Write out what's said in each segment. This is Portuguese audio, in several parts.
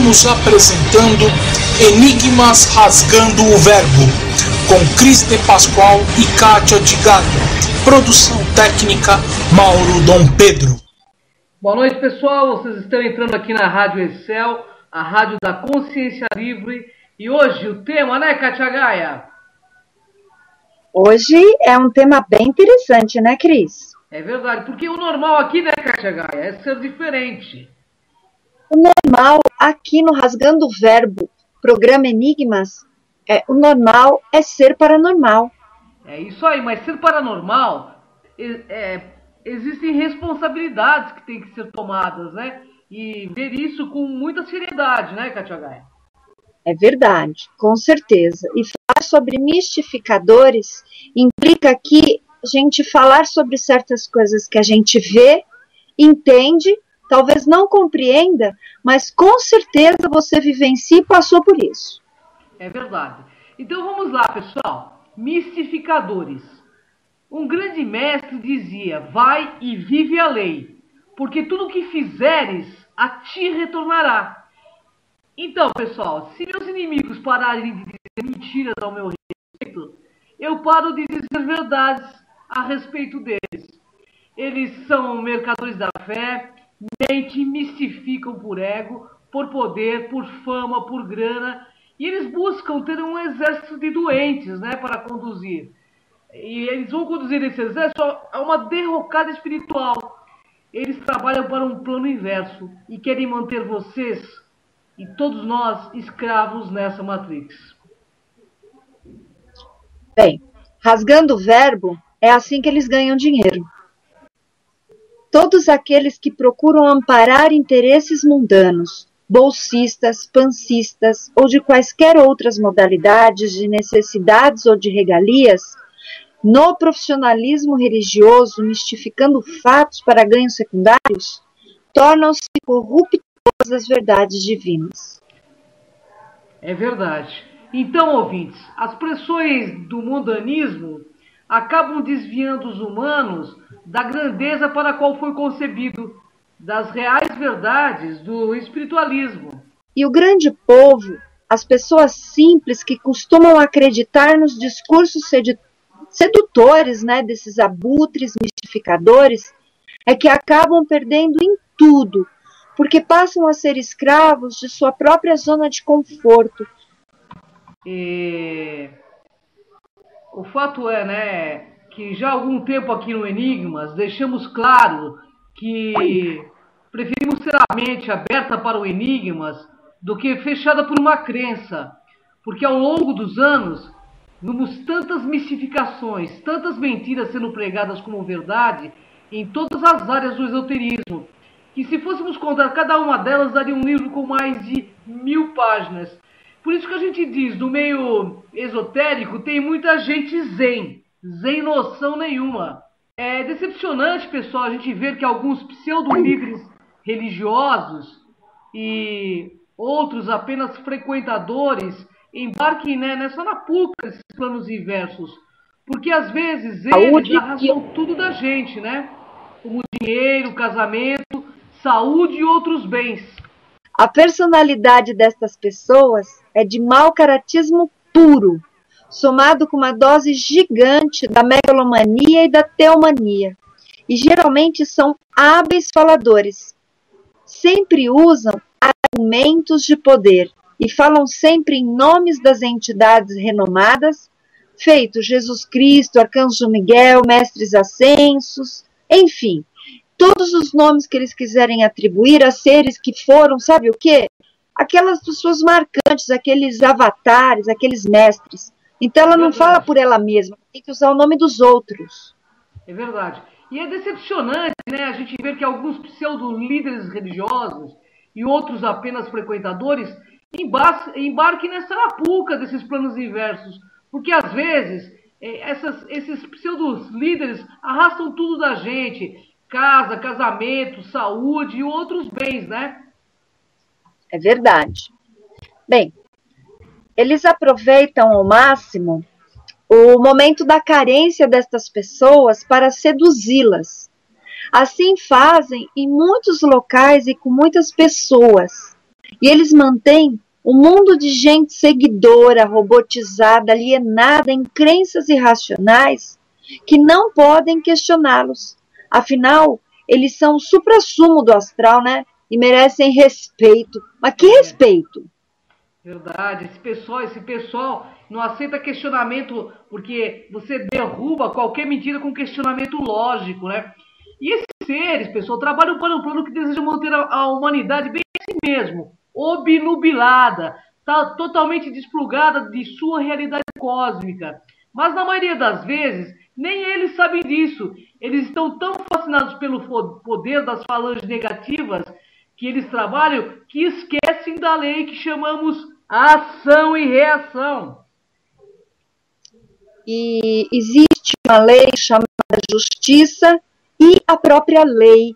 Estamos apresentando Enigmas Rasgando o Verbo, com Cris de Pascoal e Kátia de Galho. Produção técnica Mauro Dom Pedro. Boa noite, pessoal. Vocês estão entrando aqui na Rádio Excel, a rádio da consciência livre. E hoje o tema, né, Kátia Gaia? Hoje é um tema bem interessante, né, Cris? É verdade, porque o normal aqui, né, Kátia Gaia, é ser diferente. O normal aqui no Rasgando o Verbo, programa Enigmas, o normal é ser paranormal. É isso aí, mas ser paranormal, existem responsabilidades que têm que ser tomadas, né? E ver isso com muita seriedade, né, Kátia Gaia? É verdade, com certeza. E falar sobre mistificadores implica aqui a gente falar sobre certas coisas que a gente vê, entende, talvez não compreenda, mas com certeza você vivencia e passou por isso. É verdade. Então vamos lá, pessoal. Mistificadores. Um grande mestre dizia: vai e vive a lei, porque tudo que fizeres a ti retornará. Então, pessoal, se meus inimigos pararem de dizer mentiras ao meu respeito, eu paro de dizer verdades a respeito deles. Eles são mercadores da fé, mentem, mistificam por ego, por poder, por fama, por grana, e eles buscam ter um exército de doentes, né, para conduzir. E eles vão conduzir esse exército a uma derrocada espiritual. Eles trabalham para um plano inverso e querem manter vocês e todos nós escravos nessa matrix. Bem, rasgando o verbo, é assim que eles ganham dinheiro. Todos aqueles que procuram amparar interesses mundanos, bolsistas, pancistas ou de quaisquer outras modalidades de necessidades ou de regalias, no profissionalismo religioso, mistificando fatos para ganhos secundários, tornam-se corruptos das verdades divinas. É verdade. Então, ouvintes, as pressões do mundanismo acabam desviando os humanos da grandeza para a qual foi concebido, das reais verdades do espiritualismo. E o grande povo, as pessoas simples que costumam acreditar nos discursos sedutores, né, desses abutres mistificadores, é que acabam perdendo em tudo, porque passam a ser escravos de sua própria zona de conforto. E o fato é, né, que já há algum tempo aqui no Enigmas deixamos claro que preferimos ter a mente aberta para o Enigmas do que fechada por uma crença, porque ao longo dos anos vimos tantas mistificações, tantas mentiras sendo pregadas como verdade em todas as áreas do esoterismo, que se fôssemos contar cada uma delas daria um livro com mais de 1000 páginas. Por isso que a gente diz, no meio esotérico tem muita gente zen noção nenhuma. É decepcionante, pessoal, a gente ver que alguns pseudo-líderes religiosos e outros apenas frequentadores embarquem, né, nessa lapuca desses planos inversos. Porque às vezes eles arrastam tudo da gente, né? Como dinheiro, casamento, saúde e outros bens. A personalidade destas pessoas é de mau caratismo puro, somado com uma dose gigante da megalomania e da teomania. E geralmente são hábeis faladores. Sempre usam argumentos de poder e falam sempre em nomes das entidades renomadas, feito Jesus Cristo, Arcanjo Miguel, Mestres Ascensos, enfim, todos os nomes que eles quiserem atribuir a seres que foram, sabe o quê? Aquelas pessoas marcantes, aqueles avatares, aqueles mestres. Então ela não fala por ela mesma, tem que usar o nome dos outros. É verdade. E é decepcionante, né, a gente ver que alguns pseudo-líderes religiosos e outros apenas frequentadores embarquem nessa lapuca desses planos inversos. Porque às vezes esses pseudo-líderes arrastam tudo da gente. Casa, casamento, saúde e outros bens, né? É verdade. Bem, eles aproveitam ao máximo o momento da carência destas pessoas para seduzi-las. Assim fazem em muitos locais e com muitas pessoas. E eles mantêm um mundo de gente seguidora, robotizada, alienada em crenças irracionais que não podem questioná-los. Afinal, eles são o suprassumo do astral, né? E merecem respeito. Mas que respeito? Verdade, esse pessoal não aceita questionamento porque você derruba qualquer mentira com questionamento lógico, né? E esses seres, pessoal, trabalham para um plano que deseja manter a humanidade bem assim mesmo, obnubilada, tá totalmente desplugada de sua realidade cósmica. Mas na maioria das vezes, nem eles sabem disso. Eles estão tão fascinados pelo poder das falanges negativas que eles trabalham que esquecem da lei que chamamos ação e reação. E existe uma lei chamada justiça e a própria lei,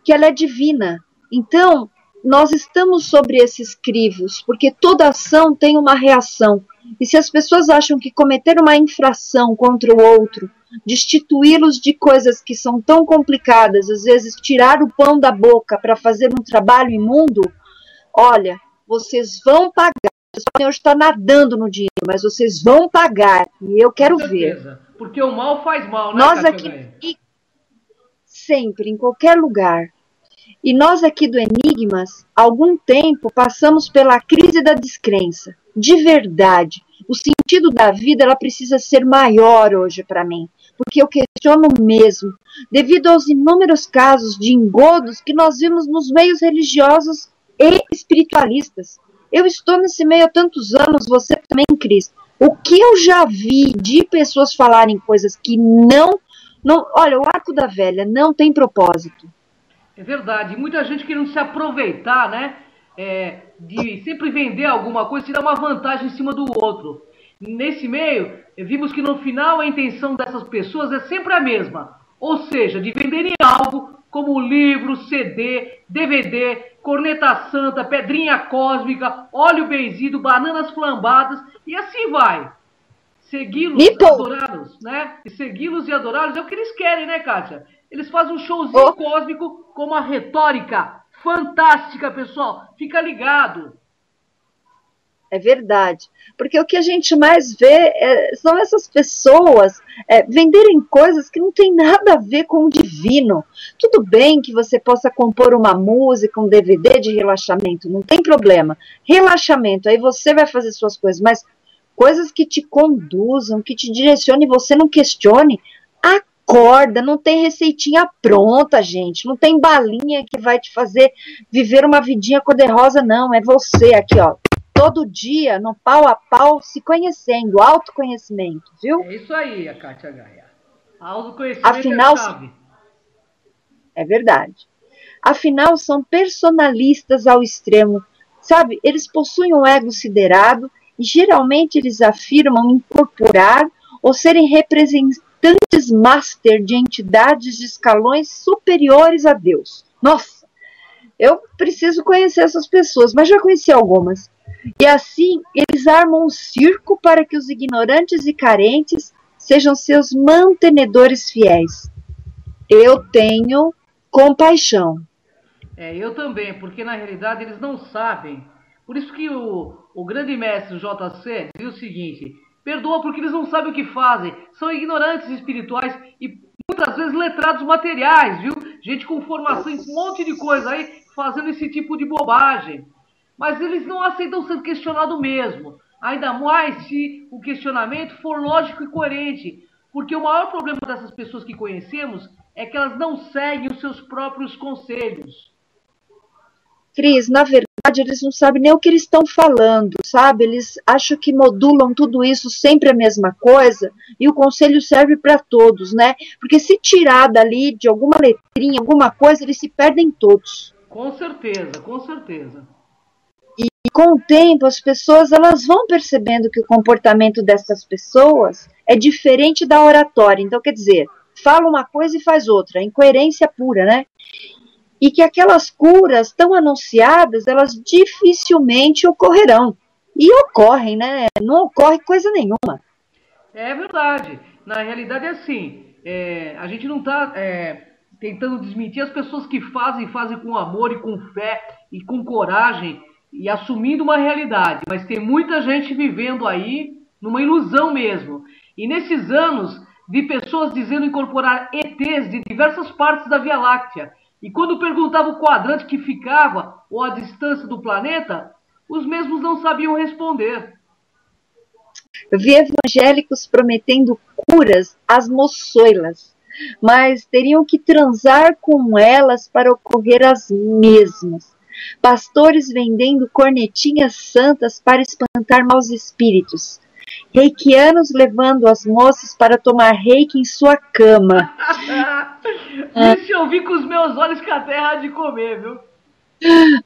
que ela é divina. Então, nós estamos sobre esses crivos, porque toda ação tem uma reação. E se as pessoas acham que cometer uma infração contra o outro, destituí-los de coisas que são tão complicadas, às vezes tirar o pão da boca para fazer um trabalho imundo, olha, vocês vão pagar. Vocês podem hoje estar nadando no dinheiro, mas vocês vão pagar. E eu quero ver. Porque o mal faz mal, né, Nós aqui, sempre, em qualquer lugar. E nós aqui do Enigmas, há algum tempo, passamos pela crise da descrença. De verdade. O sentido da vida, ela precisa ser maior hoje para mim. Porque eu questiono mesmo, devido aos inúmeros casos de engodos que nós vimos nos meios religiosos e espiritualistas. Eu estou nesse meio há tantos anos, você também, Cris. O que eu já vi de pessoas falarem coisas que não... Olha, o Arco da Velha não tem propósito. É verdade. Muita gente querendo se aproveitar, né? De sempre vender alguma coisa, tirar uma vantagem em cima do outro. Nesse meio, vimos que no final a intenção dessas pessoas é sempre a mesma. Ou seja, de venderem algo como livro, CD, DVD, corneta santa, pedrinha cósmica, óleo benzido, bananas flambadas e assim vai. Segui-los, adorá-los, né? E segui-los e adorá-los é o que eles querem, né, Kátia? Eles fazem um showzinho cósmico com uma retórica fantástica, pessoal. Fica ligado. É verdade. Porque o que a gente mais vê são essas pessoas venderem coisas que não tem nada a ver com o divino. Tudo bem que você possa compor uma música, um DVD de relaxamento, não tem problema. Relaxamento, aí você vai fazer suas coisas, mas coisas que te conduzam, que te direcionem e você não questione, acorda, não tem receitinha pronta, gente. Não tem balinha que vai te fazer viver uma vidinha cor-de-rosa, não. É você aqui, ó. Todo dia, no pau a pau, se conhecendo, autoconhecimento, viu? É isso aí, a Kátia Gaia. Autoconhecimento Afinal, é chave. É verdade. Afinal, são personalistas ao extremo, sabe? Eles possuem um ego siderado e geralmente eles afirmam incorporar ou serem representantes master de entidades de escalões superiores a Deus. Nossa, eu preciso conhecer essas pessoas, mas já conheci algumas. E assim, eles armam um circo para que os ignorantes e carentes sejam seus mantenedores fiéis. Eu tenho compaixão. Eu também, porque na realidade eles não sabem. Por isso que o grande mestre JC diz o seguinte: perdoa porque eles não sabem o que fazem. São ignorantes espirituais e muitas vezes letrados materiais, viu? Gente com formação em um monte de coisa aí, fazendo esse tipo de bobagem. Mas eles não aceitam ser questionados mesmo. Ainda mais se o questionamento for lógico e coerente. Porque o maior problema dessas pessoas que conhecemos é que elas não seguem os seus próprios conselhos. Cris, na verdade, eles não sabem nem o que eles estão falando, sabe? Eles acham que modulam tudo isso sempre a mesma coisa e o conselho serve para todos, né? Porque se tirar dali de alguma letrinha, alguma coisa, eles se perdem todos. Com certeza, com certeza. E com o tempo, as pessoas elas vão percebendo que o comportamento dessas pessoas é diferente da oratória. Então, quer dizer, fala uma coisa e faz outra, incoerência pura, né? E que aquelas curas tão anunciadas, elas dificilmente ocorrerão. E ocorrem, né? Não ocorre coisa nenhuma. É verdade. Na realidade é assim, a gente não está tentando desmentir as pessoas que fazem com amor e com fé e com coragem e assumindo uma realidade, mas tem muita gente vivendo aí numa ilusão mesmo. E nesses anos, vi pessoas dizendo incorporar ETs de diversas partes da Via Láctea. E quando perguntava o quadrante que ficava ou a distância do planeta, os mesmos não sabiam responder. Eu vi evangélicos prometendo curas às moçoilas, mas teriam que transar com elas para ocorrer as mesmas. Pastores vendendo cornetinhas santas para espantar maus espíritos. Reikianos levando as moças para tomar reiki em sua cama. Isso eu vi com os meus olhos que a terra há de comer, viu?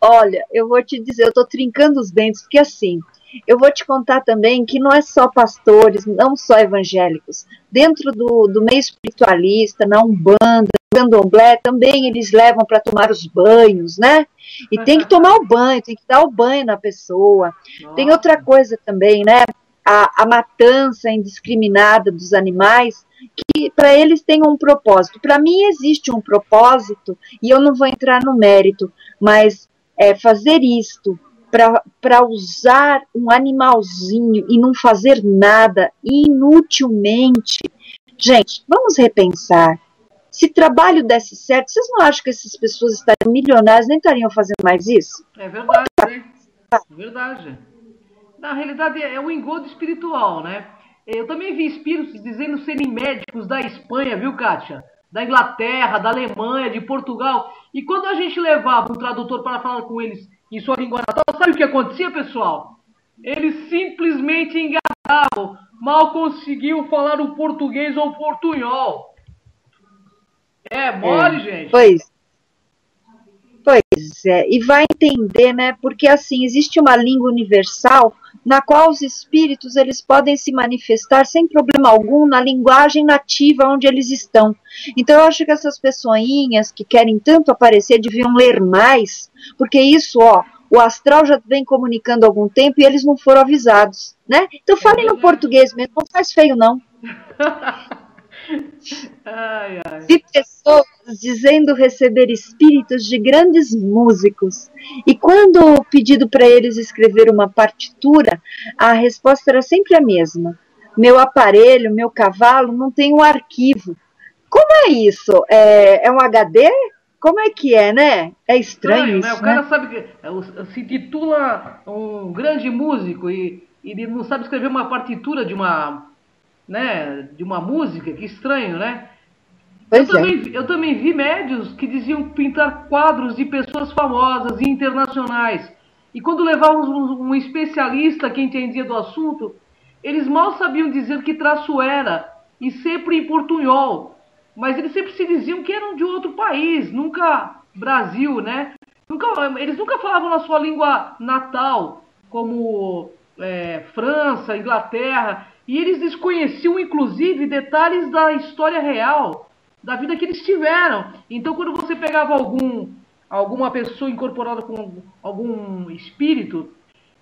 Olha, eu vou te dizer, eu tô trincando os dentes, porque assim, eu vou te contar também que não é só pastores, não só evangélicos. Dentro do meio espiritualista, na Umbanda, no Candomblé, também eles levam para tomar os banhos, né? E tem que tomar o banho, tem que dar o banho na pessoa. Nossa. Tem outra coisa também, né? A matança indiscriminada dos animais, que para eles tem um propósito. Para mim existe um propósito, e eu não vou entrar no mérito, mas fazer isto para usar um animalzinho e não fazer nada inutilmente. Gente, vamos repensar. Se trabalho desse certo, vocês não acham que essas pessoas estariam milionárias, nem estariam fazendo mais isso? É verdade, né? É verdade. Na realidade, é um engodo espiritual, né? Eu também vi espíritos dizendo serem médicos da Espanha, viu, Kátia? Da Inglaterra, da Alemanha, de Portugal. E quando a gente levava um tradutor para falar com eles em sua língua natal, sabe o que acontecia, pessoal? Eles simplesmente enganavam, mal conseguiam falar o português ou o portunhol. É mole, gente. Pois é, e vai entender, né? Porque assim, existe uma língua universal na qual os espíritos eles podem se manifestar sem problema algum na linguagem nativa onde eles estão. Então eu acho que essas pessoinhas que querem tanto aparecer deviam ler mais, porque isso, o astral já vem comunicando há algum tempo e eles não foram avisados, né? Então falem no português mesmo, não faz feio não. Ai, ai. Vi pessoas dizendo receber espíritos de grandes músicos. E quando pedido para eles escrever uma partitura, a resposta era sempre a mesma. Meu aparelho, meu cavalo não tem um arquivo. Como é isso? É um HD? Como é que é, né? É estranho isso, né? O cara sabe que se titula um grande músico e ele não sabe escrever uma partitura de uma música, que estranho, né? Eu também vi médios que diziam pintar quadros de pessoas famosas e internacionais. E quando levávamos um especialista que entendia do assunto, eles mal sabiam dizer que traço era, e sempre em portunhol. Mas eles sempre se diziam que eram de outro país, nunca Brasil, né? Eles nunca falavam na sua língua natal, como França, Inglaterra. E eles desconheciam, inclusive, detalhes da história real, da vida que eles tiveram. Então, quando você pegava alguma pessoa incorporada com algum espírito,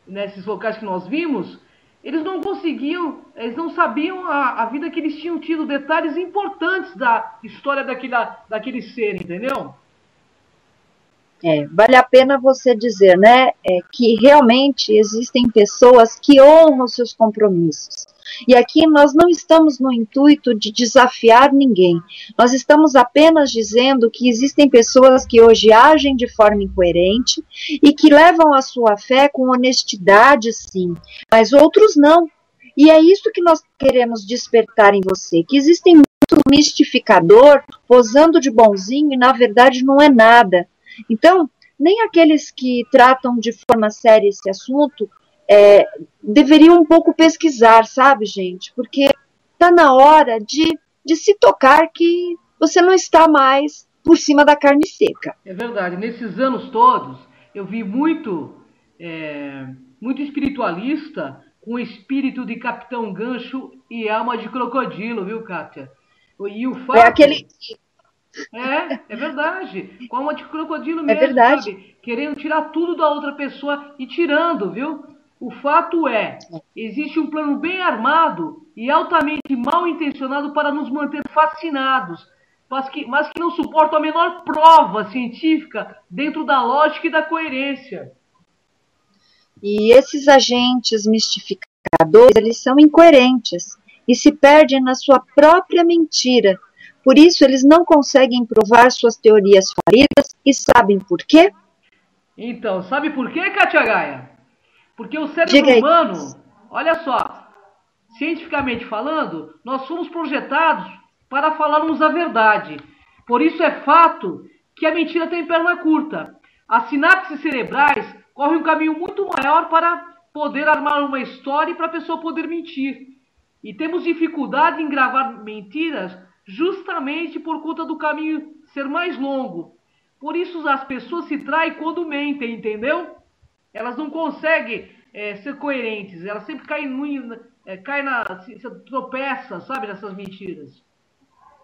nesses locais que nós vimos, eles não conseguiam, eles não sabiam a vida que eles tinham tido, detalhes importantes da história daquele ser, entendeu? Vale a pena você dizer, né, que realmente existem pessoas que honram seus compromissos. E aqui nós não estamos no intuito de desafiar ninguém. Nós estamos apenas dizendo que existem pessoas que hoje agem de forma incoerente e que levam a sua fé com honestidade, sim, mas outros não. E é isso que nós queremos despertar em você, que existem muito mistificador posando de bonzinho e na verdade não é nada. Então, nem aqueles que tratam de forma séria esse assunto deveriam um pouco pesquisar, sabe, gente? Porque está na hora de se tocar que você não está mais por cima da carne seca. É verdade. Nesses anos todos, eu vi muito espiritualista com espírito de Capitão Gancho e alma de crocodilo, viu, Kátia? E o fato... É verdade. Com alma de crocodilo mesmo, verdade. Sabe? Querendo tirar tudo da outra pessoa e tirando, viu? O fato existe um plano bem armado e altamente mal intencionado para nos manter fascinados, mas que não suporta a menor prova científica dentro da lógica e da coerência. E esses agentes mistificadores, eles são incoerentes e se perdem na sua própria mentira. Por isso, eles não conseguem provar suas teorias falidas e sabem por quê? Então, sabe por quê, Kátia Gaia? Porque o cérebro humano, olha só, cientificamente falando, nós somos projetados para falarmos a verdade. Por isso é fato que a mentira tem perna curta. As sinapses cerebrais correm um caminho muito maior para poder armar uma história e para a pessoa poder mentir. E temos dificuldade em gravar mentiras justamente por conta do caminho ser mais longo. Por isso as pessoas se traem quando mentem, entendeu? Elas não conseguem ser coerentes, elas sempre tropeça, sabe, nessas mentiras.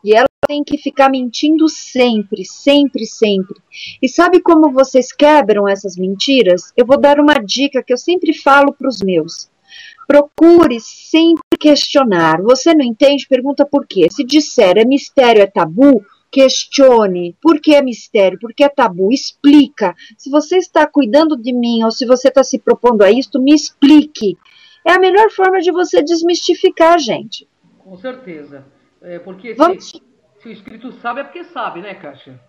E ela tem que ficar mentindo sempre, sempre, sempre. E sabe como vocês quebram essas mentiras? Eu vou dar uma dica que eu sempre falo para os meus. Procure sempre questionar. Você não entende? Pergunta por quê. Se disser é mistério, é tabu, questione. Por que é mistério? Por que é tabu? Explica. Se você está cuidando de mim ou se você está se propondo a isto, me explique. É a melhor forma de você desmistificar, gente. Com certeza. Porque se o espírito sabe, é porque sabe, né, Kátia?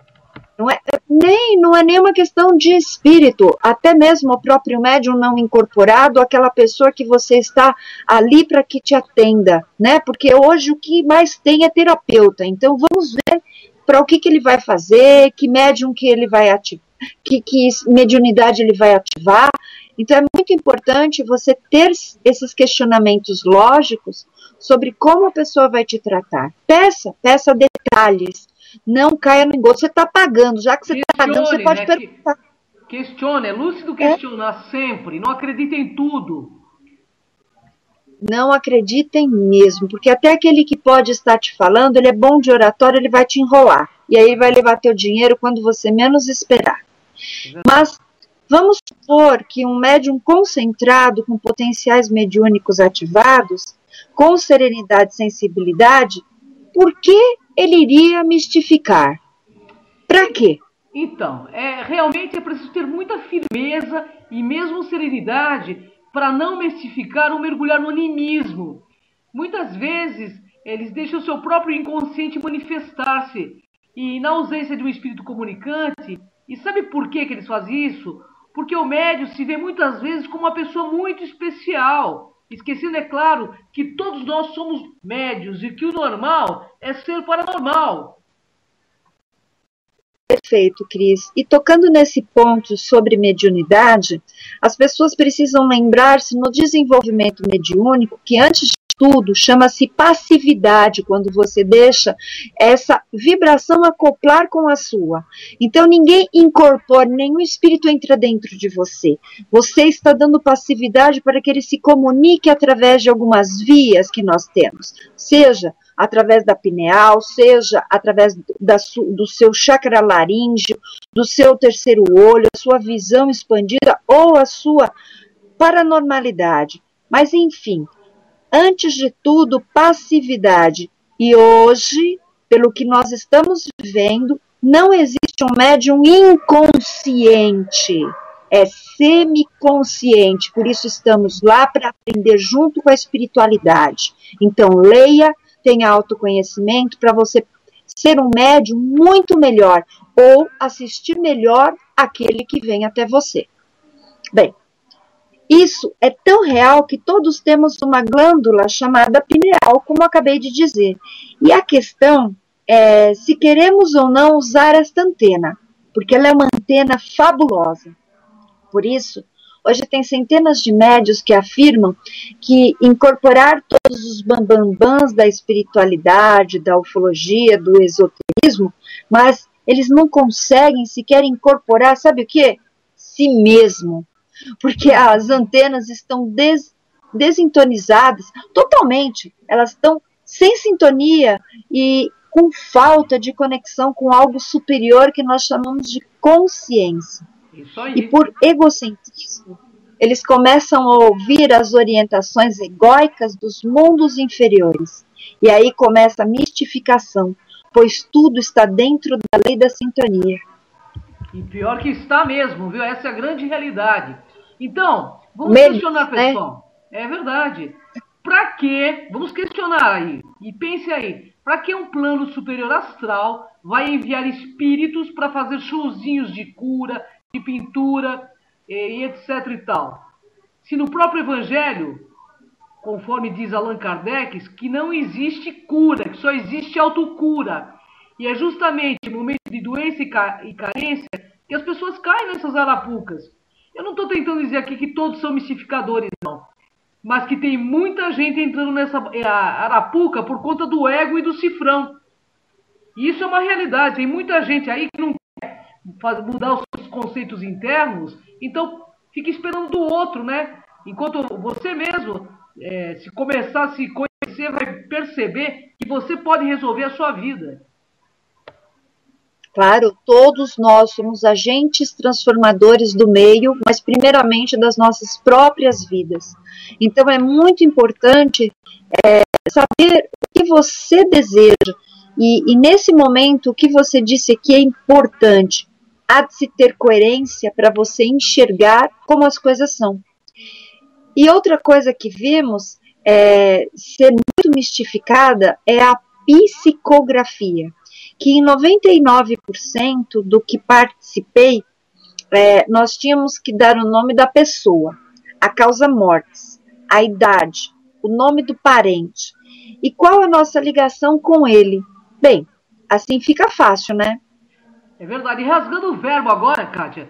Não é nenhuma questão de espírito, até mesmo o próprio médium não incorporado, aquela pessoa que você está ali para que te atenda, né? Porque hoje o que mais tem é terapeuta, então vamos ver para o que ele vai fazer, que médium que ele vai ativar, que mediunidade ele vai ativar. Então é muito importante você ter esses questionamentos lógicos sobre como a pessoa vai te tratar. Peça detalhes. Não caia no engodo. Você está pagando, já que você está pagando, você pode perguntar. Questione, é lúcido questionar sempre. Não acredita em tudo. Não acreditem mesmo, porque até aquele que pode estar te falando, ele é bom de oratória, ele vai te enrolar. E aí vai levar teu dinheiro quando você menos esperar. Mas vamos supor que um médium concentrado, com potenciais mediúnicos ativados, com serenidade e sensibilidade, por que ele iria mistificar? Para quê? Então, realmente é preciso ter muita firmeza e mesmo serenidade para não mistificar ou mergulhar no animismo. Muitas vezes, eles deixam o seu próprio inconsciente manifestar-se. E na ausência de um espírito comunicante, e sabe por que eles fazem isso? Porque o médium se vê muitas vezes como uma pessoa muito especial. Esquecendo, é claro, que todos nós somos médios e que o normal é ser paranormal. Perfeito, Cris. E tocando nesse ponto sobre mediunidade, as pessoas precisam lembrar-se no desenvolvimento mediúnico que, antes de tudo, chama-se passividade, quando você deixa essa vibração acoplar com a sua. Então, ninguém incorpora, nenhum espírito entra dentro de você. Você está dando passividade para que ele se comunique através de algumas vias que nós temos, seja através da pineal, seja através do seu chakra laríngeo, do seu terceiro olho, a sua visão expandida ou a sua paranormalidade. Mas, enfim, antes de tudo, passividade. E hoje, pelo que nós estamos vivendo, não existe um médium inconsciente. É semiconsciente. Por isso estamos lá para aprender junto com a espiritualidade. Então, leia, tenha autoconhecimento para você ser um médium muito melhor ou assistir melhor aquele que vem até você. Bem, isso é tão real que todos temos uma glândula chamada pineal, como acabei de dizer. E a questão é se queremos ou não usar esta antena, porque ela é uma antena fabulosa. Por isso, hoje tem centenas de médios que afirmam que incorporar todos os bambambãs da espiritualidade, da ufologia, do esoterismo, mas eles não conseguem sequer incorporar, sabe o quê? Si mesmo. Porque as antenas estão desintonizadas totalmente, elas estão sem sintonia e com falta de conexão com algo superior que nós chamamos de consciência. Isso aí. E por egocentrismo, eles começam a ouvir as orientações egóicas dos mundos inferiores. E aí começa a mistificação, pois tudo está dentro da lei da sintonia. E pior que está mesmo, viu? Essa é a grande realidade. Então, Vamos questionar, pessoal. É verdade. Para que, vamos questionar aí, e pense aí, para que um plano superior astral vai enviar espíritos para fazer showzinhos de cura, de pintura, e etc e tal? Se no próprio Evangelho, conforme diz Allan Kardec, que não existe cura, que só existe autocura. E é justamente no momento de doença e carência que as pessoas caem nessas arapucas. Eu não estou tentando dizer aqui que todos são mistificadores, não. Mas que tem muita gente entrando nessa arapuca por conta do ego e do cifrão. E isso é uma realidade. Tem muita gente aí que não quer mudar os seus conceitos internos, então fica esperando do outro, né? Enquanto você mesmo, se começar a se conhecer, vai perceber que você pode resolver a sua vida. Claro, todos nós somos agentes transformadores do meio, mas primeiramente das nossas próprias vidas. Então é muito importante saber o que você deseja. E nesse momento, o que você disse aqui é importante. Há de se ter coerência para você enxergar como as coisas são. E outra coisa que vimos ser muito mistificada é a psicografia, que em 99% do que participei, nós tínhamos que dar o nome da pessoa, a causa mortis, a idade, o nome do parente e qual a nossa ligação com ele. Bem, assim fica fácil, né? É verdade. E rasgando o verbo agora, Kátia,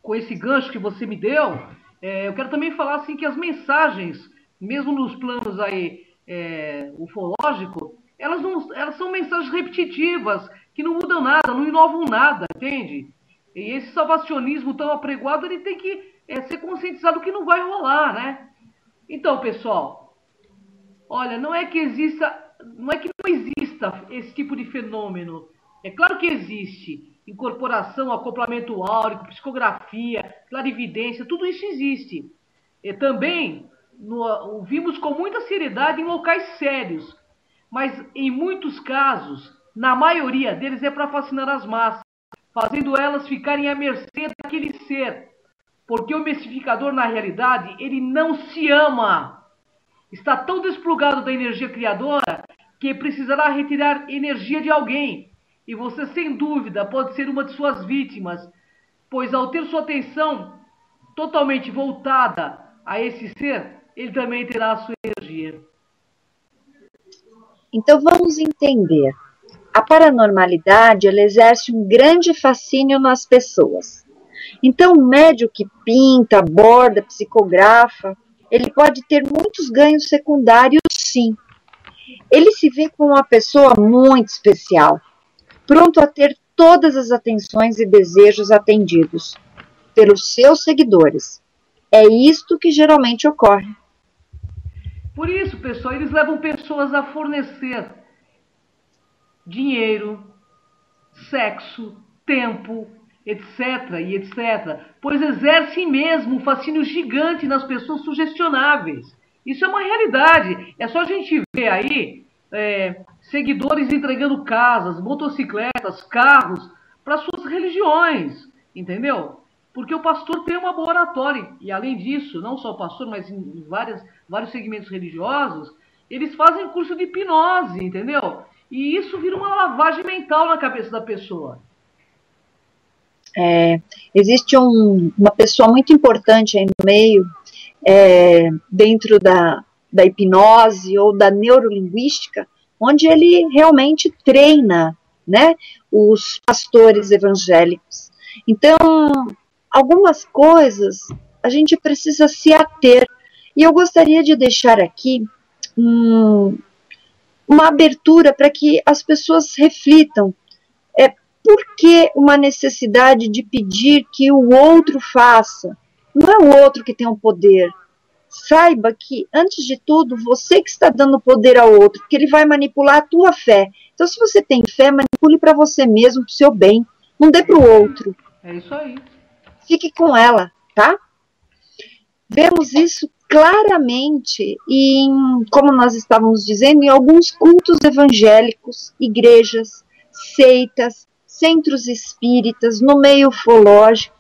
com esse gancho que você me deu, eu quero também falar assim que as mensagens, mesmo nos planos aí ufológicos, elas são mensagens repetitivas, que não mudam nada, não inovam nada, entende? E esse salvacionismo tão apregoado, ele tem que ser conscientizado que não vai rolar, né? Então, pessoal, olha, não é que não exista esse tipo de fenômeno. É claro que existe. Incorporação, acoplamento áurico, psicografia, clarividência, tudo isso existe. E também vimos com muita seriedade em locais sérios. Mas em muitos casos, na maioria deles, é para fascinar as massas, fazendo elas ficarem à mercê daquele ser. Porque o mistificador, na realidade, ele não se ama. Está tão desplugado da energia criadora que precisará retirar energia de alguém. E você, sem dúvida, pode ser uma de suas vítimas, pois ao ter sua atenção totalmente voltada a esse ser, ele também terá a sua energia. Então vamos entender. A paranormalidade, ela exerce um grande fascínio nas pessoas. Então o médium que pinta, borda, psicografa, ele pode ter muitos ganhos secundários, sim. Ele se vê como uma pessoa muito especial, pronto a ter todas as atenções e desejos atendidos pelos seus seguidores. É isto que geralmente ocorre. Por isso, pessoal, eles levam pessoas a fornecer dinheiro, sexo, tempo, etc. e etc. Pois exercem mesmo um fascínio gigante nas pessoas sugestionáveis. Isso é uma realidade. É só a gente ver aí seguidores entregando casas, motocicletas, carros para suas religiões, entendeu? Porque o pastor tem uma boa oratória. E além disso, não só o pastor, mas em vários segmentos religiosos, eles fazem curso de hipnose, entendeu? E isso vira uma lavagem mental na cabeça da pessoa. Existe uma pessoa muito importante aí no meio, dentro da hipnose ou da neurolinguística, onde ele realmente treina, né, os pastores evangélicos. Então, algumas coisas a gente precisa se ater. E eu gostaria de deixar aqui uma abertura para que as pessoas reflitam. Por que uma necessidade de pedir que o outro faça? Não é o outro que tem o poder. Saiba que, antes de tudo, você que está dando poder ao outro, porque ele vai manipular a tua fé. Então, se você tem fé, manipule para você mesmo, para o seu bem. Não dê para o outro. É isso aí. Fique com ela, tá? Vemos isso claramente como nós estávamos dizendo, em alguns cultos evangélicos, igrejas, seitas, centros espíritas, no meio ufológico,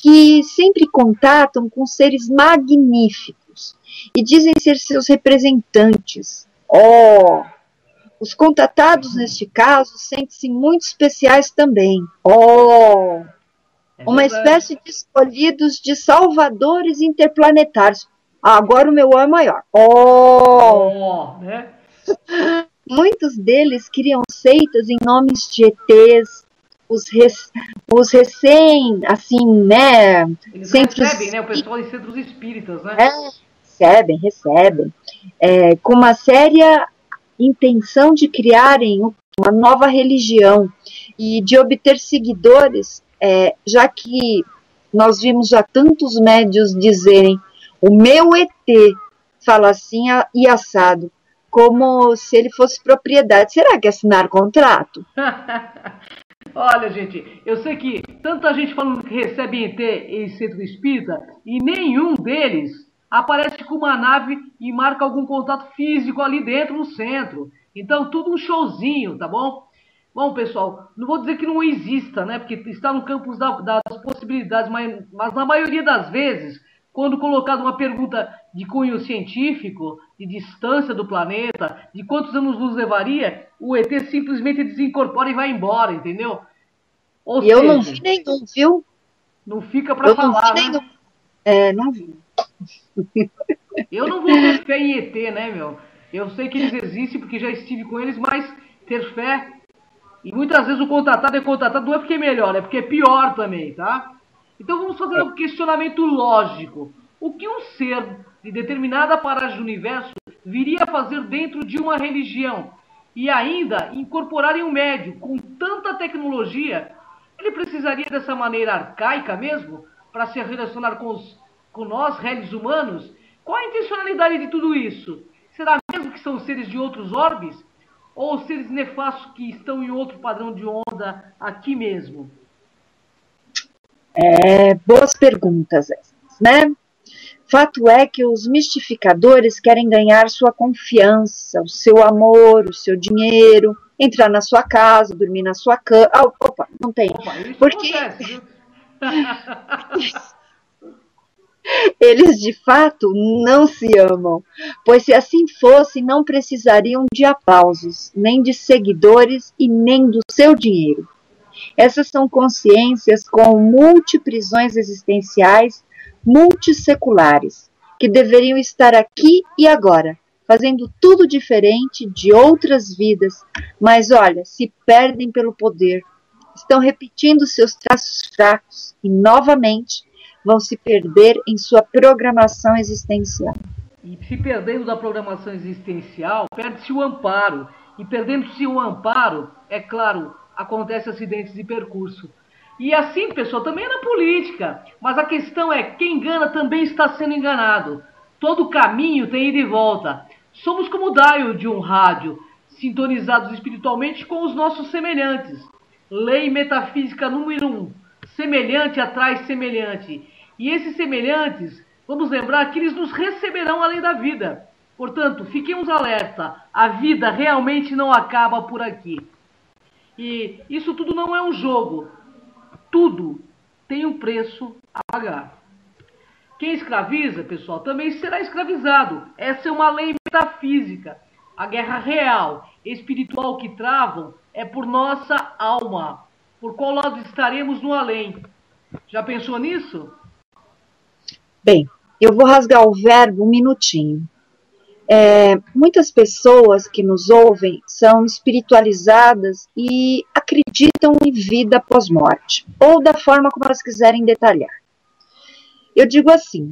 que sempre contatam com seres magníficos e dizem ser seus representantes. Oh, os contatados neste caso sentem-se muito especiais também. Oh, uma espécie de escolhidos de salvadores interplanetários. Agora o meu é maior. Oh, né? Muitos deles criam seitas em nomes de ETs, os recém, assim, né? Eles centros, recebem, né? O pessoal em centros espíritas, né? Recebem. Com uma séria intenção de criarem uma nova religião e de obter seguidores, já que nós vimos já tantos médios dizerem o meu ET fala assim e assado, como se ele fosse propriedade. Será que assinaram contrato? Olha, gente, eu sei que tanta gente falando que recebe ET em centro espírita e nenhum deles aparece com uma nave e marca algum contato físico ali dentro no centro. Então, tudo um showzinho, tá bom? Bom, pessoal, não vou dizer que não exista, né? Porque está no campo das possibilidades, mas na maioria das vezes, quando colocado uma pergunta de cunho científico, de distância do planeta, de quantos anos-luz levaria, o ET simplesmente desincorpora e vai embora, entendeu? Ou seja, eu não vi nenhum, viu? Não fica pra falar, né? Não vi. Eu não vou ter fé em ET, né, meu? Eu sei que eles existem porque já estive com eles, mas ter fé... E muitas vezes o contatado não é porque é melhor, é porque é pior também, tá? Então vamos fazer um questionamento lógico. O que um ser de determinada paragem do universo viria a fazer dentro de uma religião? E ainda incorporar em um médium com tanta tecnologia, ele precisaria dessa maneira arcaica mesmo para se relacionar com nós, réis humanos? Qual a intencionalidade de tudo isso? Será mesmo que são seres de outros orbes? Ou seres nefastos que estão em outro padrão de onda aqui mesmo? Boas perguntas essas, né? Fato é que os mistificadores querem ganhar sua confiança, o seu amor, o seu dinheiro, entrar na sua casa, dormir na sua cama. Não tem. Isso porque acontece, viu? Eles de fato não se amam, pois se assim fosse, não precisariam de aplausos, nem de seguidores e nem do seu dinheiro. Essas são consciências com multiprisões existenciais, multisseculares, que deveriam estar aqui e agora, fazendo tudo diferente de outras vidas, mas olha, se perdem pelo poder, estão repetindo seus traços fracos e, novamente, vão se perder em sua programação existencial. E se perdendo da programação existencial, perde-se o amparo. E perdendo-se o amparo, é claro, acontecem acidentes de percurso. E assim, pessoal, também é na política. Mas a questão é, quem engana também está sendo enganado. Todo caminho tem ida e volta. Somos como o dial de um rádio, sintonizados espiritualmente com os nossos semelhantes. Lei metafísica número 1. Semelhante atrai semelhante. E esses semelhantes, vamos lembrar que eles nos receberão além da vida. Portanto, fiquemos alerta. A vida realmente não acaba por aqui. E isso tudo não é um jogo. Tudo tem um preço a pagar. Quem escraviza, pessoal, também será escravizado. Essa é uma lei metafísica. A guerra real, espiritual que travam é por nossa alma. Por qual lado estaremos no além? Já pensou nisso? Bem, eu vou rasgar o verbo um minutinho. Muitas pessoas que nos ouvem são espiritualizadas e acreditam em vida após morte, ou da forma como elas quiserem detalhar. Eu digo assim,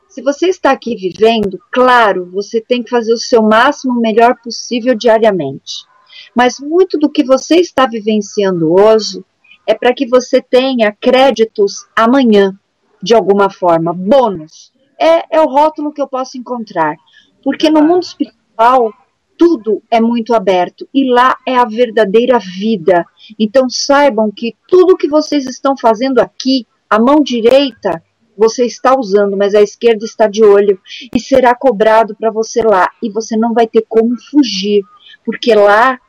se você está aqui vivendo, claro, você tem que fazer o seu máximo, o melhor possível diariamente. Mas muito do que você está vivenciando hoje é para que você tenha créditos amanhã, de alguma forma, bônus. É o rótulo que eu posso encontrar. Porque no mundo espiritual, tudo é muito aberto. E lá é a verdadeira vida. Então saibam que tudo que vocês estão fazendo aqui, a mão direita, você está usando, mas a esquerda está de olho. E será cobrado para você lá. E você não vai ter como fugir. Porque lá,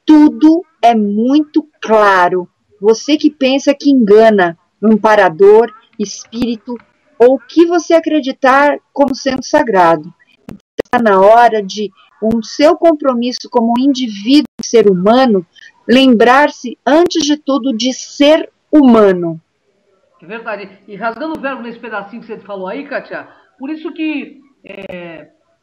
tudo é muito claro. Você que pensa que engana um amparador, espírito ou o que você acreditar como sendo sagrado. Está na hora de seu compromisso como indivíduo, ser humano, lembrar-se, antes de tudo, de ser humano. É verdade. E rasgando o verbo nesse pedacinho que você falou aí, Kátia, por isso que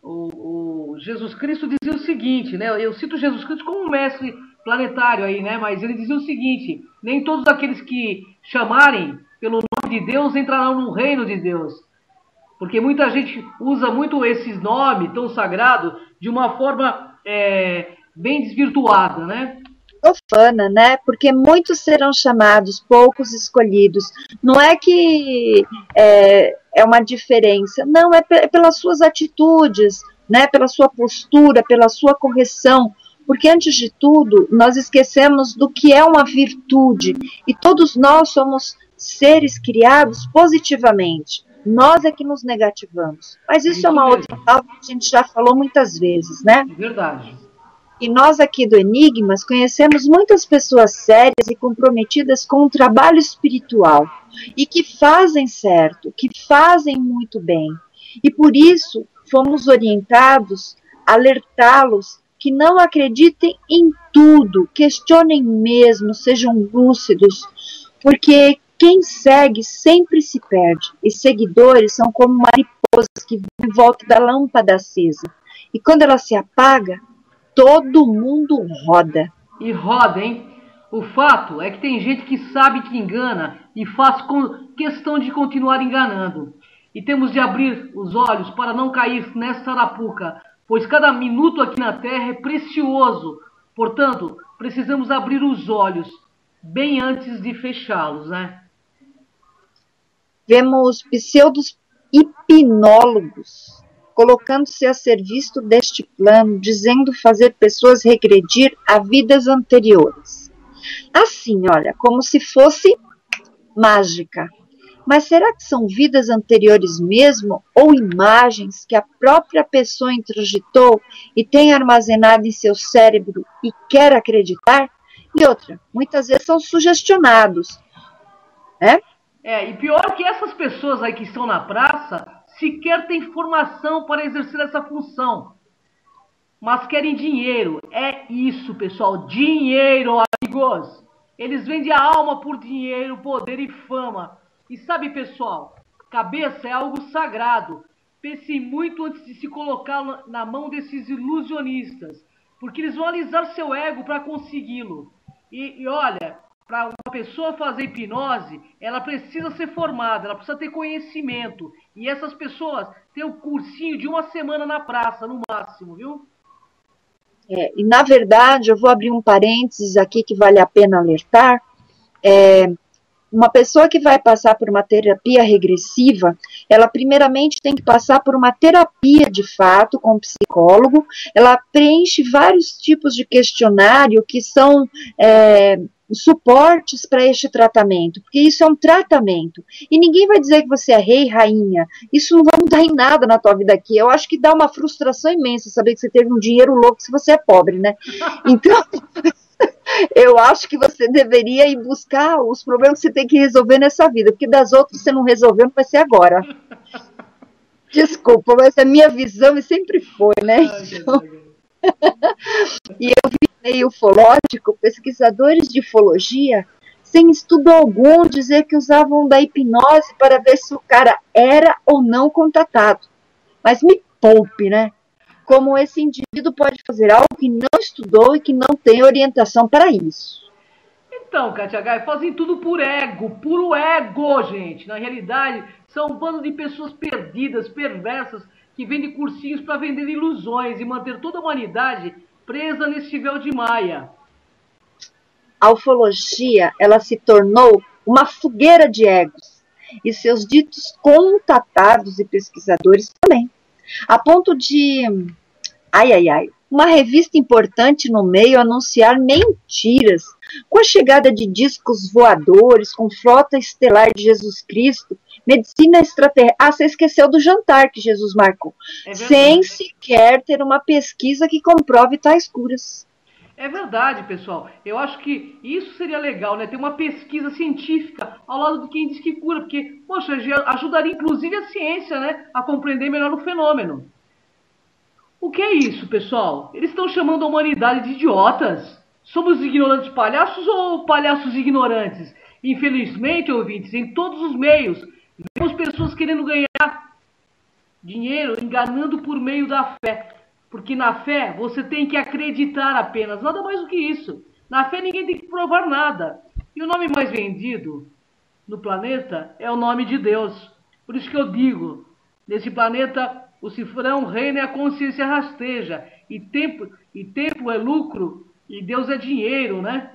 o Jesus Cristo dizia o seguinte, né? Eu cito Jesus Cristo como um mestre planetário aí, né? Mas ele dizia o seguinte: nem todos aqueles que chamarem pelo nome de Deus entrarão no reino de Deus. Porque muita gente usa muito esses nomes tão sagrados de uma forma bem desvirtuada, né? Profana, né? Porque muitos serão chamados, poucos escolhidos. Não é que é uma diferença, não, é pelas suas atitudes, né? Pela sua postura, pela sua correção. Porque, antes de tudo, nós esquecemos do que é uma virtude. E todos nós somos seres criados positivamente. Nós é que nos negativamos. Mas isso é uma outra palavra que a gente já falou muitas vezes, né? É verdade. E nós aqui do Enigmas conhecemos muitas pessoas sérias e comprometidas com o trabalho espiritual e que fazem certo, que fazem muito bem. E por isso fomos orientados a alertá-los que não acreditem em tudo, questionem mesmo, sejam lúcidos, porque quem segue sempre se perde, e seguidores são como mariposas que vão em volta da lâmpada acesa, e quando ela se apaga, todo mundo roda. E roda, hein? O fato é que tem gente que sabe que engana e faz questão de continuar enganando. E temos de abrir os olhos para não cair nessa arapuca, pois cada minuto aqui na Terra é precioso. Portanto, precisamos abrir os olhos bem antes de fechá-los, né? Vemos pseudos hipnólogos colocando-se a serviço deste plano, dizendo fazer pessoas regredir a vidas anteriores. Assim, olha, como se fosse mágica. Mas será que são vidas anteriores mesmo, ou imagens que a própria pessoa introjetou e tem armazenado em seu cérebro e quer acreditar? E outra, muitas vezes são sugestionados, né? E pior que essas pessoas aí que estão na praça sequer têm formação para exercer essa função, mas querem dinheiro. É isso, pessoal, dinheiro, amigos. Eles vendem a alma por dinheiro, poder e fama. E sabe, pessoal, cabeça é algo sagrado. Pense muito antes de se colocar na mão desses ilusionistas, porque eles vão alisar seu ego para consegui-lo. E olha, para uma pessoa fazer hipnose, ela precisa ser formada, ela precisa ter conhecimento. E essas pessoas têm um cursinho de 1 semana na praça, no máximo, viu? E na verdade, eu vou abrir um parênteses aqui que vale a pena alertar. Uma pessoa que vai passar por uma terapia regressiva, ela primeiramente tem que passar por uma terapia de fato com um psicólogo. Ela preenche vários tipos de questionário que são suportes para este tratamento, porque isso é um tratamento. E ninguém vai dizer que você é rei, rainha. Isso não vai mudar em nada na tua vida aqui. Eu acho que dá uma frustração imensa saber que você teve um dinheiro louco se você é pobre, né? Então, eu acho que você deveria ir buscar os problemas que você tem que resolver nessa vida, porque das outras você não resolveu, não vai ser agora. Desculpa, mas a minha visão e sempre foi, né? Então... E eu vi no meio ufológico pesquisadores de ufologia, sem estudo algum, dizer que usavam da hipnose para ver se o cara era ou não contatado. Mas me poupe, né? Como esse indivíduo pode fazer algo que não estudou e que não tem orientação para isso. Então, Kátia Gai, fazem tudo por ego, puro ego, gente. Na realidade, são um bando de pessoas perdidas, perversas, que vendem cursinhos para vender ilusões e manter toda a humanidade presa nesse véu de Maia. A ufologia, ela se tornou uma fogueira de egos, e seus ditos contatados e pesquisadores também, a ponto de, uma revista importante no meio anunciar mentiras, com a chegada de discos voadores, com frota estelar de Jesus Cristo, medicina extraterrestre. Ah, você esqueceu do jantar que Jesus marcou. Sem sequer ter uma pesquisa que comprove tais curas. É verdade, pessoal. Eu acho que isso seria legal, né? Ter uma pesquisa científica ao lado de quem diz que cura, porque, poxa, ajudaria inclusive a ciência, né, a compreender melhor o fenômeno. O que é isso, pessoal? Eles estão chamando a humanidade de idiotas? Somos ignorantes palhaços ou palhaços ignorantes? Infelizmente, ouvintes, em todos os meios, vemos pessoas querendo ganhar dinheiro enganando por meio da fé. Porque na fé você tem que acreditar apenas, nada mais do que isso. Na fé ninguém tem que provar nada. E o nome mais vendido no planeta é o nome de Deus. Por isso que eu digo, nesse planeta o cifrão reina e a consciência rasteja. E tempo é lucro e Deus é dinheiro, né?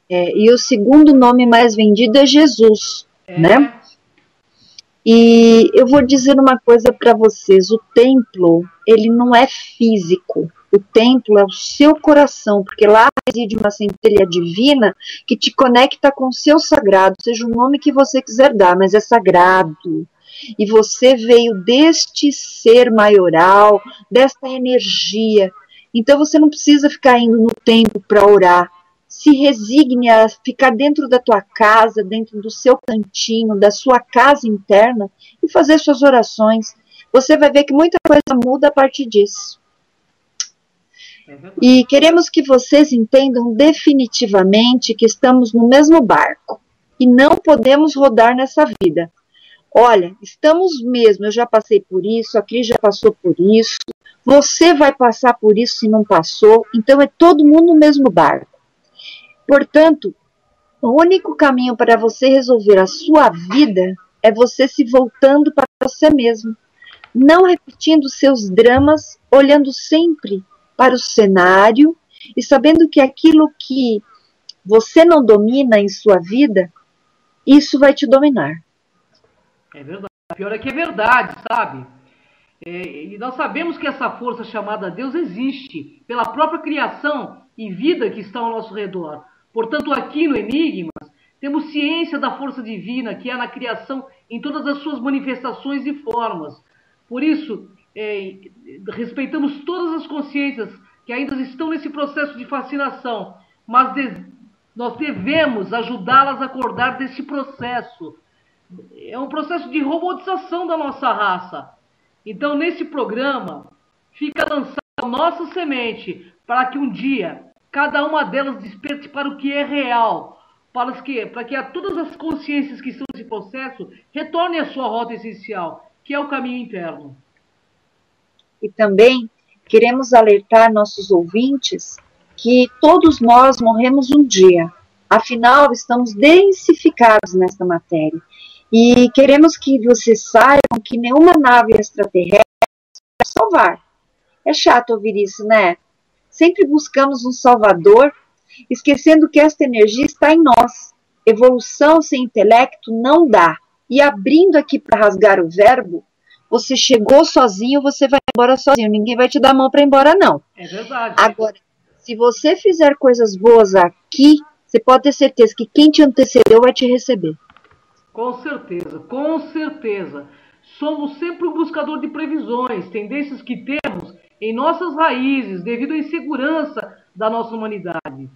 E o segundo nome mais vendido é Jesus, né? E eu vou dizer uma coisa para vocês, o templo, ele não é físico, o templo é o seu coração, porque lá reside uma centelha divina que te conecta com o seu sagrado, seja o nome que você quiser dar, mas é sagrado. E você veio deste ser maioral, desta energia, então você não precisa ficar indo no templo para orar. Se resigne a ficar dentro da tua casa, dentro do seu cantinho, da sua casa interna e fazer suas orações. Você vai ver que muita coisa muda a partir disso. E queremos que vocês entendam definitivamente que estamos no mesmo barco e não podemos rodar nessa vida. Olha, estamos mesmo, eu já passei por isso, a Cris já passou por isso, você vai passar por isso se não passou, então é todo mundo no mesmo barco. Portanto, o único caminho para você resolver a sua vida é você se voltando para você mesmo, não repetindo seus dramas, olhando sempre para o cenário e sabendo que aquilo que você não domina em sua vida, isso vai te dominar. É verdade. O pior é que é verdade, sabe? E nós sabemos que essa força chamada Deus existe pela própria criação e vida que está ao nosso redor. Portanto, aqui no Enigmas, temos ciência da força divina que há na criação em todas as suas manifestações e formas. Por isso, respeitamos todas as consciências que ainda estão nesse processo de fascinação, mas nós devemos ajudá-las a acordar desse processo. É um processo de robotização da nossa raça. Então, nesse programa, fica lançada a nossa semente para que um dia cada uma delas desperte para o que é real, para que todas as consciências que estão nesse processo retornem à sua rota essencial, que é o caminho interno. E também queremos alertar nossos ouvintes que todos nós morremos um dia. Afinal, estamos densificados nesta matéria. E queremos que vocês saibam que nenhuma nave extraterrestre vai salvar. É chato ouvir isso, né? Sempre buscamos um salvador, esquecendo que esta energia está em nós. Evolução sem intelecto não dá. E abrindo aqui para rasgar o verbo, você chegou sozinho, você vai embora sozinho. Ninguém vai te dar a mão para ir embora, não. É verdade. Agora, se você fizer coisas boas aqui, você pode ter certeza que quem te antecedeu vai te receber. Com certeza, com certeza. Somos sempre um buscador de previsões, tendências que temos em nossas raízes, devido à insegurança da nossa humanidade.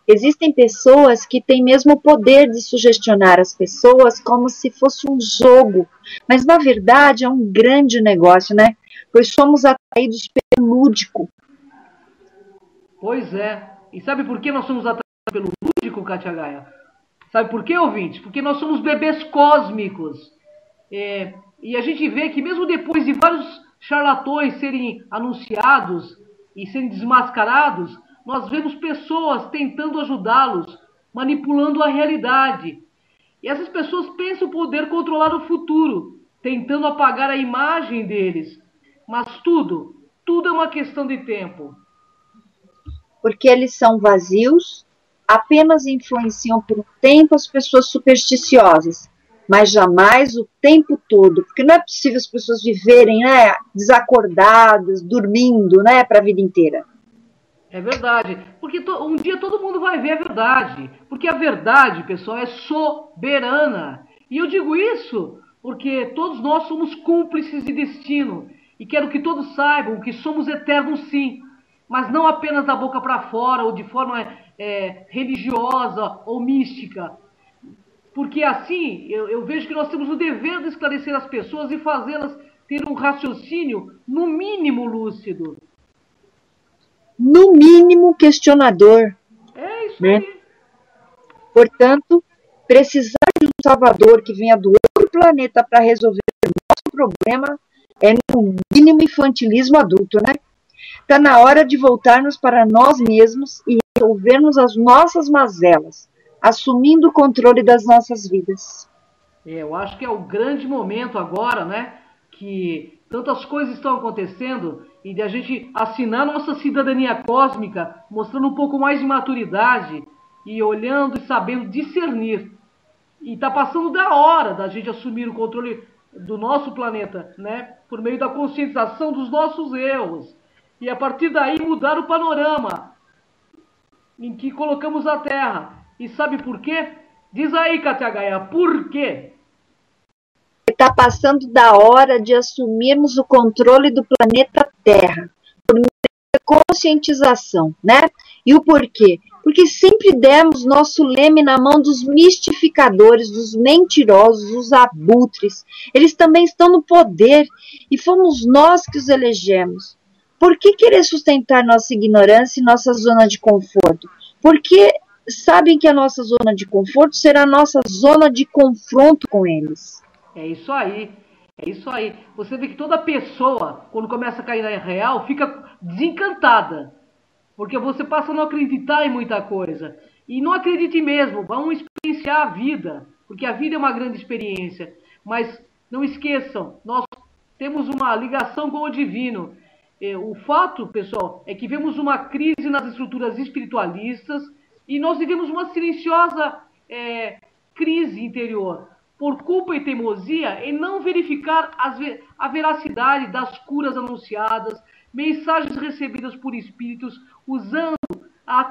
Existem pessoas que têm mesmo o poder de sugestionar as pessoas como se fosse um jogo, mas na verdade é um grande negócio, né? Pois somos atraídos pelo lúdico. Pois é. E sabe por que nós somos atraídos pelo lúdico, Kátia Gaia? Sabe por quê, ouvintes? Porque nós somos bebês cósmicos. E a gente vê que mesmo depois de vários charlatões serem anunciados e serem desmascarados, nós vemos pessoas tentando ajudá-los, manipulando a realidade. E essas pessoas pensam poder controlar o futuro, tentando apagar a imagem deles. Mas tudo é uma questão de tempo. Porque eles são vazios, apenas influenciam por um tempo as pessoas supersticiosas, mas jamais o tempo todo, porque não é possível as pessoas viverem, né, desacordadas, dormindo, né, para a vida inteira. É verdade, porque um dia todo mundo vai ver a verdade, porque a verdade, pessoal, é soberana. E eu digo isso porque todos nós somos cúmplices de destino, e quero que todos saibam que somos eternos sim. mas não apenas da boca para fora ou de forma religiosa ou mística. Porque assim, eu vejo que nós temos o dever de esclarecer as pessoas e fazê-las ter um raciocínio, no mínimo, lúcido. No mínimo, questionador. É isso, né? aí. Portanto, precisar de um Salvador que venha do outro planeta para resolver o nosso problema é, no mínimo, infantilismo adulto, né? Está na hora de voltarmos para nós mesmos e resolvermos as nossas mazelas, assumindo o controle das nossas vidas. Eu acho que é o grande momento agora, né? Que tantas coisas estão acontecendo e de a gente assinar nossa cidadania cósmica, mostrando um pouco mais de maturidade e olhando e sabendo discernir. E está passando da hora da gente assumir o controle do nosso planeta, né? Por meio da conscientização dos nossos erros. E a partir daí mudar o panorama em que colocamos a Terra. E sabe por quê? Diz aí, Katia Gaia, por quê? Está passando da hora de assumirmos o controle do planeta Terra, por meio da conscientização, né? E o porquê? Porque sempre demos nosso leme na mão dos mistificadores, dos mentirosos, dos abutres. Eles também estão no poder e fomos nós que os elegemos. Por que querer sustentar nossa ignorância e nossa zona de conforto? Porque sabem que a nossa zona de conforto será a nossa zona de confronto com eles. É isso aí. É isso aí. Você vê que toda pessoa, quando começa a cair na real, fica desencantada. Porque você passa a não acreditar em muita coisa. E não acredite mesmo, vamos experienciar a vida. Porque a vida é uma grande experiência. Mas não esqueçam, nós temos uma ligação com o divino. O fato, pessoal, é que vemos uma crise nas estruturas espiritualistas e nós vivemos uma silenciosa crise interior. Por culpa e teimosia em não verificar a veracidade das curas anunciadas, mensagens recebidas por espíritos, usando a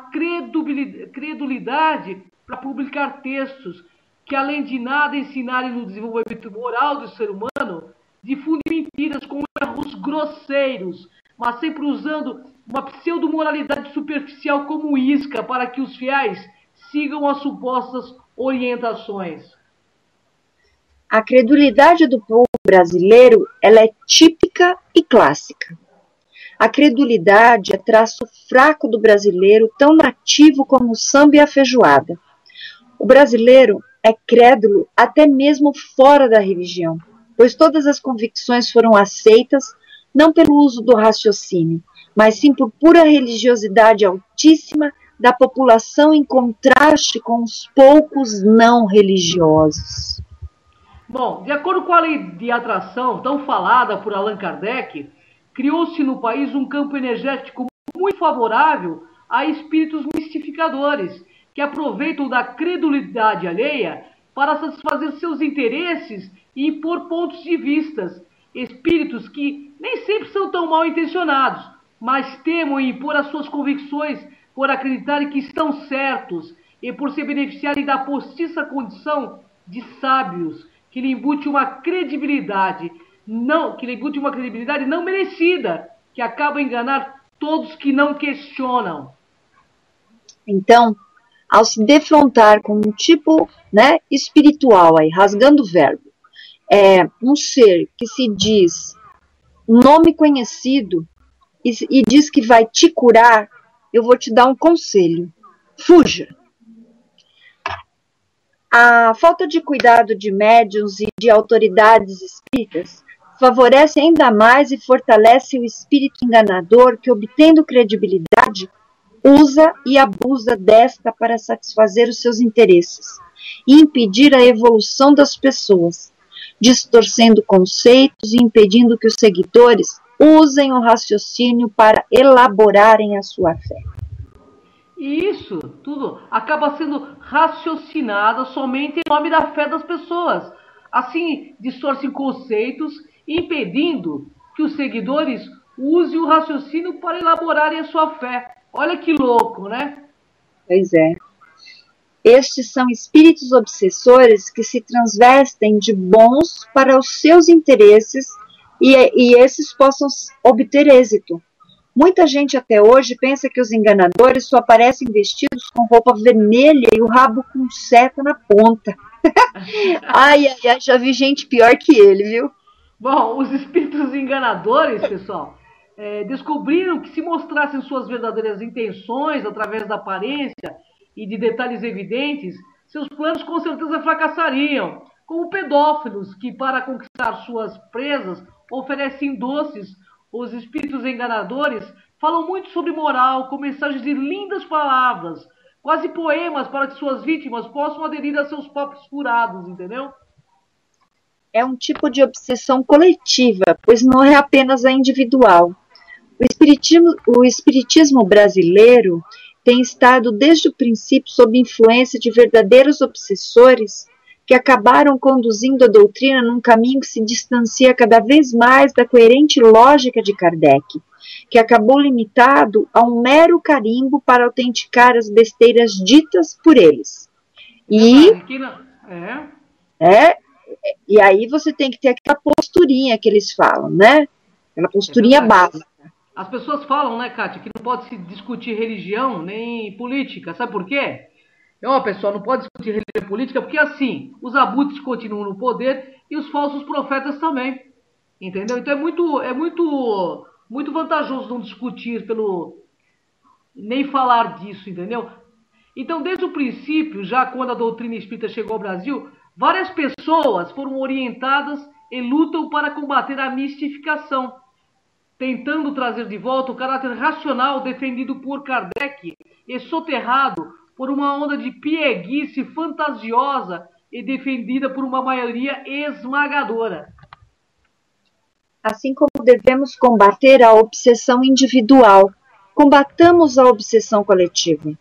credulidade para publicar textos que, além de nada ensinarem no desenvolvimento moral do ser humano, difundem mentiras com erros grosseiros, mas sempre usando uma pseudo-moralidade superficial como isca para que os fiéis sigam as supostas orientações. A credulidade do povo brasileiro, ela é típica e clássica. A credulidade é traço fraco do brasileiro, tão nativo como o samba e a feijoada. O brasileiro é crédulo até mesmo fora da religião, pois todas as convicções foram aceitas não pelo uso do raciocínio, mas sim por pura religiosidade altíssima da população em contraste com os poucos não religiosos. Bom, de acordo com a lei de atração, tão falada por Allan Kardec, criou-se no país um campo energético muito favorável a espíritos mistificadores, que aproveitam da credulidade alheia para satisfazer seus interesses e impor pontos de vistas. Espíritos que nem sempre são tão mal intencionados, mas temem impor as suas convicções por acreditarem que estão certos e por se beneficiarem da postiça condição de sábios, que lhe embute uma credibilidade não merecida, que acaba enganar todos que não questionam. Então, ao se defrontar com um tipo, espiritual, aí, rasgando o verbo, um ser que se diz um nome conhecido e diz que vai te curar, eu vou te dar um conselho: fuja. A falta de cuidado de médiuns e de autoridades espíritas favorece ainda mais e fortalece o espírito enganador que, obtendo credibilidade, usa e abusa desta para satisfazer os seus interesses e impedir a evolução das pessoas, distorcendo conceitos e impedindo que os seguidores usem o raciocínio para elaborarem a sua fé. E isso tudo acaba sendo raciocinado somente em nome da fé das pessoas. Assim, distorcem conceitos, impedindo que os seguidores usem o raciocínio para elaborarem a sua fé. Olha que louco, né? Pois é. Estes são espíritos obsessores que se transvestem de bons para os seus interesses e esses possam obter êxito. Muita gente até hoje pensa que os enganadores só aparecem vestidos com roupa vermelha e o rabo com seta na ponta. Ai, ai, ai, já vi gente pior que ele, viu? Bom, os espíritos enganadores, pessoal, descobriram que se mostrassem suas verdadeiras intenções através da aparência e de detalhes evidentes, seus planos com certeza fracassariam, como pedófilos que, para conquistar suas presas, oferecem doces. Os espíritos enganadores falam muito sobre moral, com mensagens de lindas palavras, quase poemas para que suas vítimas possam aderir a seus papos furados, entendeu? É um tipo de obsessão coletiva, pois não é apenas a individual. O espiritismo brasileiro tem estado desde o princípio sob influência de verdadeiros obsessores que acabaram conduzindo a doutrina num caminho que se distancia cada vez mais da coerente lógica de Kardec, que acabou limitado a um mero carimbo para autenticar as besteiras ditas por eles. E aí você tem que ter aquela posturinha que eles falam, né? Aquela posturinha básica. As pessoas falam, né, Kátia, que não pode se discutir religião nem política. Sabe por quê? Pessoal, não pode discutir religião e política porque, assim, os abutres continuam no poder e os falsos profetas também. Entendeu? Então muito vantajoso não discutir nem falar disso, entendeu? Então, desde o princípio, já quando a doutrina espírita chegou ao Brasil, várias pessoas foram orientadas e lutam para combater a mistificação, tentando trazer de volta o caráter racional defendido por Kardec e soterrado por uma onda de pieguice fantasiosa e defendida por uma maioria esmagadora. Assim como devemos combater a obsessão individual, combatamos a obsessão coletiva,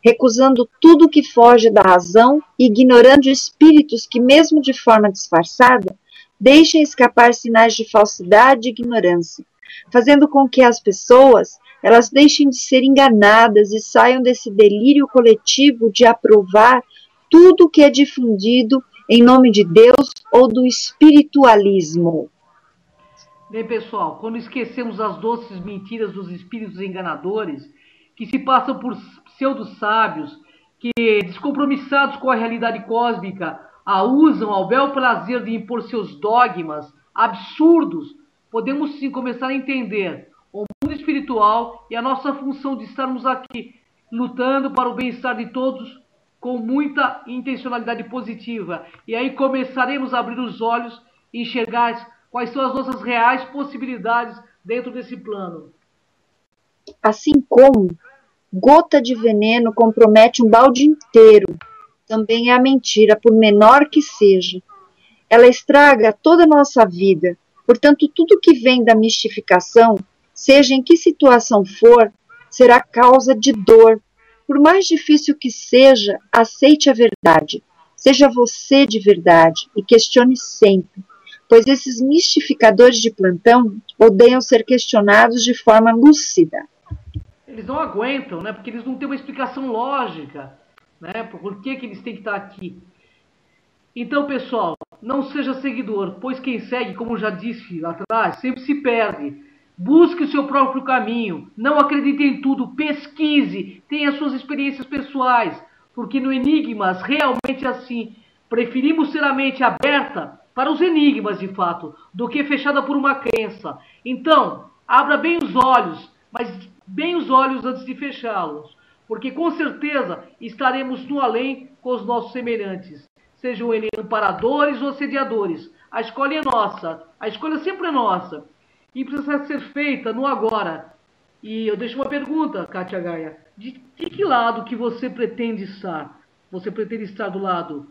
recusando tudo que foge da razão e ignorando espíritos que, mesmo de forma disfarçada, deixem escapar sinais de falsidade e ignorância, fazendo com que as pessoas elas deixem de ser enganadas e saiam desse delírio coletivo de aprovar tudo que é difundido em nome de Deus ou do espiritualismo. Bem, pessoal, quando esquecemos as doces mentiras dos espíritos enganadores, que se passam por pseudo-sábios, que, descompromissados com a realidade cósmica, a usam ao bel prazer de impor seus dogmas absurdos, podemos sim começar a entender o mundo espiritual e a nossa função de estarmos aqui lutando para o bem-estar de todos com muita intencionalidade positiva. E aí começaremos a abrir os olhos e enxergar quais são as nossas reais possibilidades dentro desse plano. Assim como gota de veneno compromete um balde inteiro, também é a mentira, por menor que seja. Ela estraga toda a nossa vida. Portanto, tudo que vem da mistificação, seja em que situação for, será causa de dor. Por mais difícil que seja, aceite a verdade. Seja você de verdade e questione sempre, pois esses mistificadores de plantão odeiam ser questionados de forma lúcida. Eles não aguentam, né? Porque eles não têm uma explicação lógica, né? Por que eles têm que estar aqui. Então, pessoal, não seja seguidor, pois quem segue, como já disse lá atrás, sempre se perde. Busque o seu próprio caminho, não acredite em tudo, pesquise, tenha suas experiências pessoais, porque no Enigmas, realmente assim, preferimos ter a mente aberta para os enigmas, de fato, do que fechada por uma crença. Então, abra bem os olhos, mas bem os olhos antes de fechá-los, porque com certeza estaremos no além com os nossos semelhantes. Sejam eles amparadores ou assediadores. A escolha é nossa. A escolha sempre é nossa. E precisa ser feita no agora. E eu deixo uma pergunta, Kátia Gaia. De que lado que você pretende estar? Você pretende estar do lado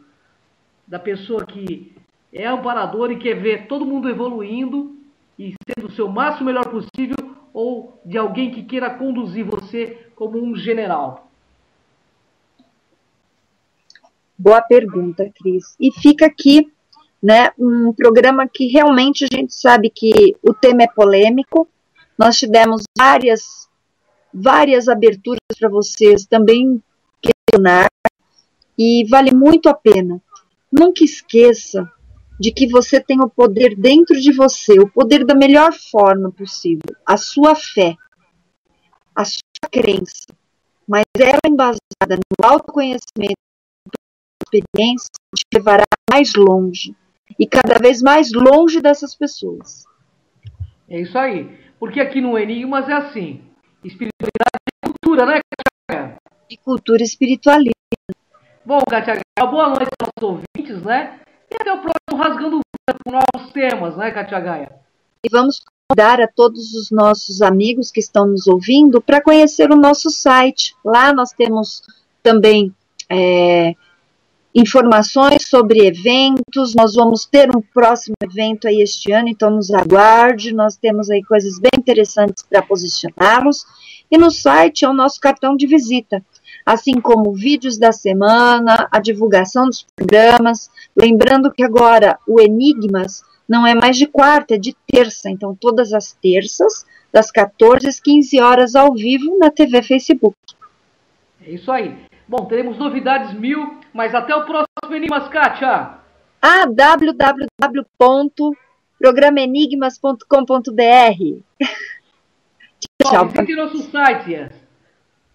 da pessoa que é amparadora e quer ver todo mundo evoluindo e sendo o seu máximo melhor possível, ou de alguém que queira conduzir você como um general? Boa pergunta, Cris. E fica aqui, né, um programa que realmente a gente sabe que o tema é polêmico. Nós tivemos várias aberturas para vocês também questionar e vale muito a pena. Nunca esqueça de que você tem o poder dentro de você, o poder da melhor forma possível, a sua fé. a sua crença, mas ela embasada no autoconhecimento e experiência te levará mais longe e cada vez mais longe dessas pessoas. É isso aí. Porque aqui no Enigmas é assim. Espiritualidade e cultura, né, Kátia Gaia? E cultura espiritualista. Bom, Kátia Gaia, boa noite aos ouvintes, né? E até o próximo Rasgando Verbo com novos temas, né, Kátia Gaia? E vamos convidar a todos os nossos amigos que estão nos ouvindo para conhecer o nosso site. Lá nós temos também informações sobre eventos. Nós vamos ter um próximo evento aí este ano, então nos aguarde. Nós temos aí coisas bem interessantes para posicioná-los. E no site é o nosso cartão de visita, assim como vídeos da semana, a divulgação dos programas. Lembrando que agora o Enigmas não é mais de quarta, é de terça. Então, todas as terças, das 14 às 15 horas, ao vivo, na TV Facebook. É isso aí. Bom, teremos novidades 1000, mas até o próximo Enigmas, Kátia. www.programenigmas.com.br. Tchau. Visite nosso site.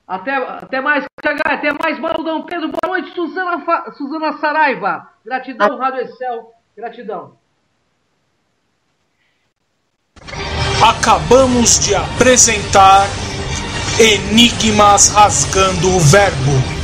Até mais, Kátia Gaia. Até mais, Baludão Pedro. Boa noite, Suzana Saraiva. Gratidão, Rádio Excel. Gratidão. Acabamos de apresentar Enigmas Rasgando o Verbo.